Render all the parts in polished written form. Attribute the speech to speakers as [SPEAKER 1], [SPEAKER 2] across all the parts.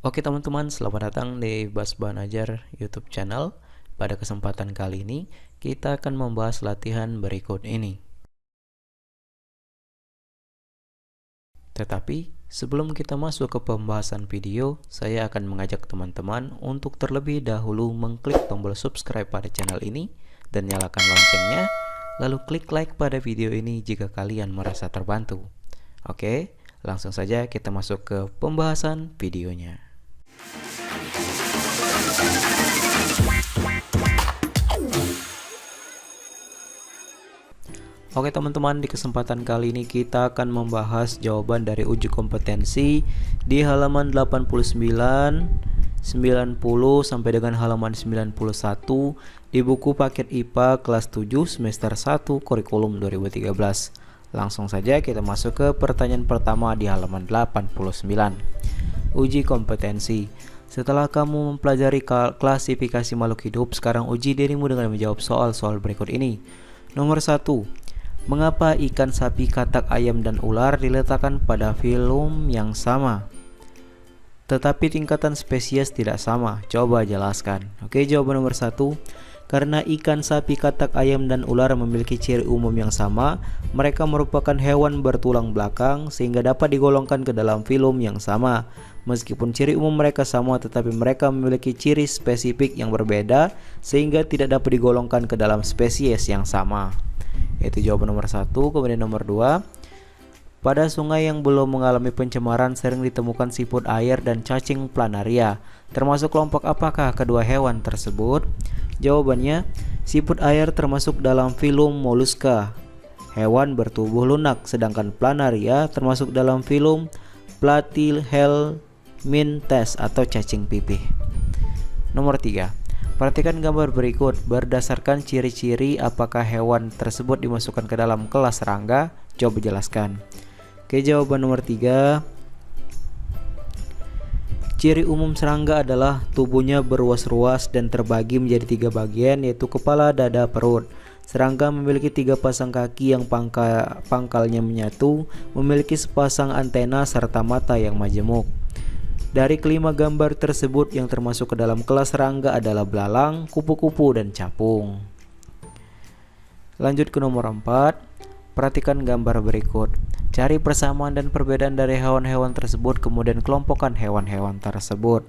[SPEAKER 1] Oke teman-teman, selamat datang di Basban Ajar YouTube channel. Pada kesempatan kali ini, kita akan membahas latihan berikut ini. Tetapi, sebelum kita masuk ke pembahasan video, saya akan mengajak teman-teman untuk terlebih dahulu mengklik tombol subscribe pada channel ini dan nyalakan loncengnya, lalu klik like pada video ini jika kalian merasa terbantu. Oke, langsung saja kita masuk ke pembahasan videonya. Oke teman-teman, di kesempatan kali ini kita akan membahas jawaban dari uji kompetensi di halaman 89, 90 sampai dengan halaman 91 di buku paket IPA kelas 7 semester 1 kurikulum 2013. Langsung saja kita masuk ke pertanyaan pertama di halaman 89. Uji kompetensi. Setelah kamu mempelajari klasifikasi makhluk hidup, sekarang uji dirimu dengan menjawab soal-soal berikut ini. Nomor 1. Mengapa ikan, sapi, katak, ayam, dan ular diletakkan pada film yang sama, tetapi tingkatan spesies tidak sama? Coba jelaskan. Oke, jawaban nomor 1. Karena ikan, sapi, katak, ayam, dan ular memiliki ciri umum yang sama, mereka merupakan hewan bertulang belakang sehingga dapat digolongkan ke dalam film yang sama. Meskipun ciri umum mereka sama, tetapi mereka memiliki ciri spesifik yang berbeda sehingga tidak dapat digolongkan ke dalam spesies yang sama. Itu jawaban nomor 1. Kemudian nomor 2. Pada sungai yang belum mengalami pencemaran sering ditemukan siput air dan cacing planaria. Termasuk kelompok apakah kedua hewan tersebut? Jawabannya, siput air termasuk dalam filum Mollusca, hewan bertubuh lunak, sedangkan planaria termasuk dalam filum Platyhelminthes atau cacing pipih. Nomor 3. Perhatikan gambar berikut. Berdasarkan ciri-ciri, apakah hewan tersebut dimasukkan ke dalam kelas serangga? Coba jelaskan. Oke, jawaban nomor 3. Ciri umum serangga adalah tubuhnya berruas-ruas dan terbagi menjadi 3 bagian, yaitu kepala, dada, perut. Serangga memiliki 3 pasang kaki yang pangkalnya menyatu, memiliki sepasang antena serta mata yang majemuk. Dari kelima gambar tersebut, yang termasuk ke dalam kelas serangga adalah belalang, kupu-kupu, dan capung. Lanjut ke nomor 4. Perhatikan gambar berikut. Cari persamaan dan perbedaan dari hewan-hewan tersebut, kemudian kelompokkan hewan-hewan tersebut.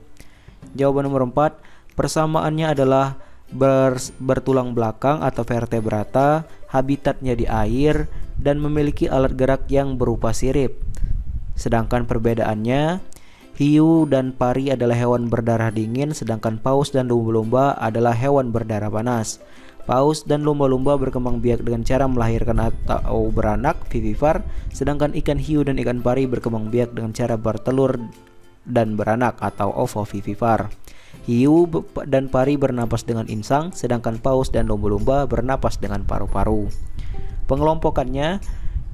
[SPEAKER 1] Jawaban nomor 4. Persamaannya adalah bertulang belakang atau vertebrata, habitatnya di air, dan memiliki alat gerak yang berupa sirip. Sedangkan perbedaannya, hiu dan pari adalah hewan berdarah dingin, sedangkan paus dan lumba-lumba adalah hewan berdarah panas. Paus dan lumba-lumba berkembang biak dengan cara melahirkan atau beranak, vivipar, sedangkan ikan hiu dan ikan pari berkembang biak dengan cara bertelur dan beranak atau ovovivipar. Hiu dan pari bernapas dengan insang, sedangkan paus dan lumba-lumba bernapas dengan paru-paru. Pengelompokannya,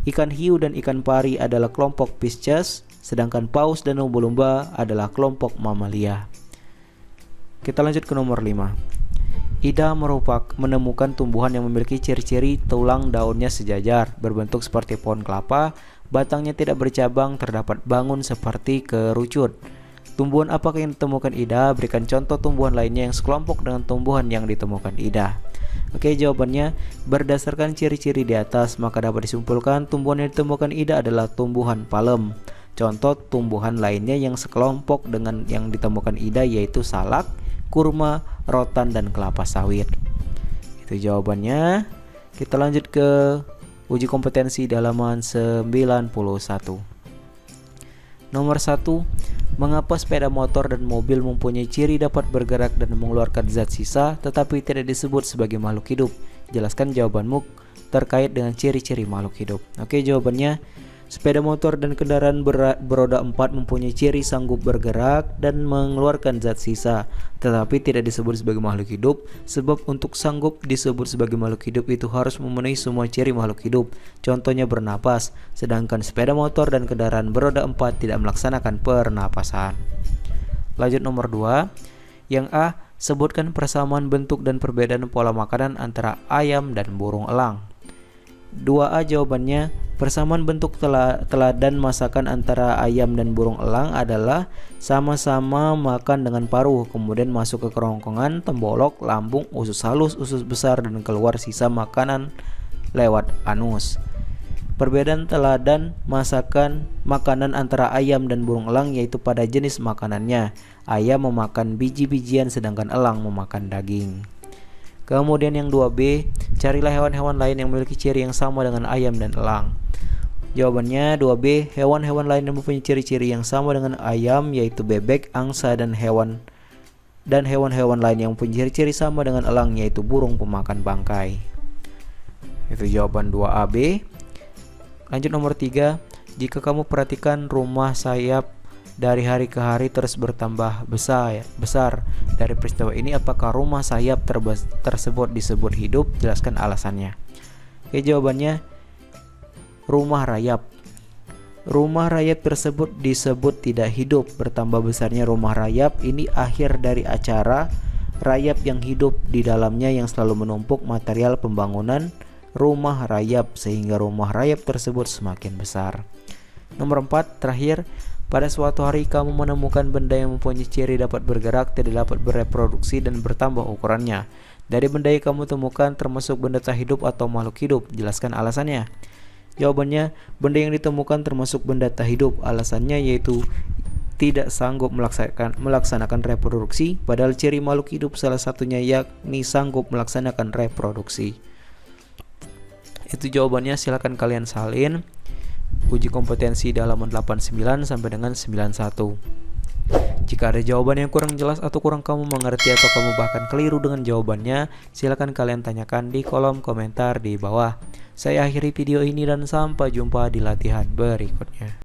[SPEAKER 1] ikan hiu dan ikan pari adalah kelompok Pisces, sedangkan paus dan lumba-lumba adalah kelompok mamalia. Kita lanjut ke nomor 5. Ida menemukan tumbuhan yang memiliki ciri-ciri tulang daunnya sejajar, berbentuk seperti pohon kelapa, batangnya tidak bercabang, terdapat bangun seperti kerucut. Tumbuhan apakah yang ditemukan Ida? Berikan contoh tumbuhan lainnya yang sekelompok dengan tumbuhan yang ditemukan Ida. Oke, jawabannya, berdasarkan ciri-ciri di atas, maka dapat disimpulkan tumbuhan yang ditemukan Ida adalah tumbuhan palem. Contoh tumbuhan lainnya yang sekelompok dengan yang ditemukan Ida yaitu salak, kurma, rotan, dan kelapa sawit. Itu jawabannya. Kita lanjut ke uji kompetensi di halaman 91. Nomor 1. Mengapa sepeda motor dan mobil mempunyai ciri dapat bergerak dan mengeluarkan zat sisa tetapi tidak disebut sebagai makhluk hidup? Jelaskan jawabanmu terkait dengan ciri-ciri makhluk hidup. Oke, jawabannya, sepeda motor dan kendaraan beroda 4 mempunyai ciri sanggup bergerak dan mengeluarkan zat sisa, tetapi tidak disebut sebagai makhluk hidup, sebab untuk sanggup disebut sebagai makhluk hidup itu harus memenuhi semua ciri makhluk hidup. Contohnya bernapas, sedangkan sepeda motor dan kendaraan beroda 4 tidak melaksanakan pernapasan. Lanjut nomor 2. Yang A. Sebutkan persamaan bentuk dan perbedaan pola makanan antara ayam dan burung elang. 2A jawabannya, persamaan bentuk teladan masakan antara ayam dan burung elang adalah sama-sama makan dengan paruh, kemudian masuk ke kerongkongan, tembolok, lambung, usus halus, usus besar, dan keluar sisa makanan lewat anus. Perbedaan teladan makanan antara ayam dan burung elang yaitu pada jenis makanannya. Ayam memakan biji-bijian sedangkan elang memakan daging. Kemudian yang 2B, carilah hewan-hewan lain yang memiliki ciri yang sama dengan ayam dan elang. Jawabannya 2B, hewan-hewan lain yang mempunyai ciri-ciri yang sama dengan ayam yaitu bebek, angsa, dan hewan-hewan lain yang mempunyai ciri-ciri sama dengan elang yaitu burung pemakan bangkai. Itu jawaban 2AB. Lanjut nomor 3, jika kamu perhatikan rumah sayap dari hari ke hari terus bertambah besar. Dari peristiwa ini, apakah rumah sayap tersebut disebut hidup? Jelaskan alasannya. Oke, jawabannya rumah rayap. Rumah rayap tersebut disebut tidak hidup. Bertambah besarnya rumah rayap ini akhir dari acara rayap yang hidup di dalamnya yang selalu menumpuk material pembangunan rumah rayap sehingga rumah rayap tersebut semakin besar. Nomor 4, terakhir, pada suatu hari kamu menemukan benda yang mempunyai ciri dapat bergerak, tidak dapat bereproduksi, dan bertambah ukurannya. Dari benda yang kamu temukan termasuk benda tak hidup atau makhluk hidup. Jelaskan alasannya. Jawabannya, benda yang ditemukan termasuk benda tak hidup. Alasannya yaitu tidak sanggup melaksanakan reproduksi, padahal ciri makhluk hidup salah satunya yakni sanggup melaksanakan reproduksi. Itu jawabannya, silakan kalian salin. Uji kompetensi di halaman 89 sampai dengan 91. Jika ada jawaban yang kurang jelas atau kurang kamu mengerti atau kamu bahkan keliru dengan jawabannya, silakan kalian tanyakan di kolom komentar di bawah. Saya akhiri video ini dan sampai jumpa di latihan berikutnya.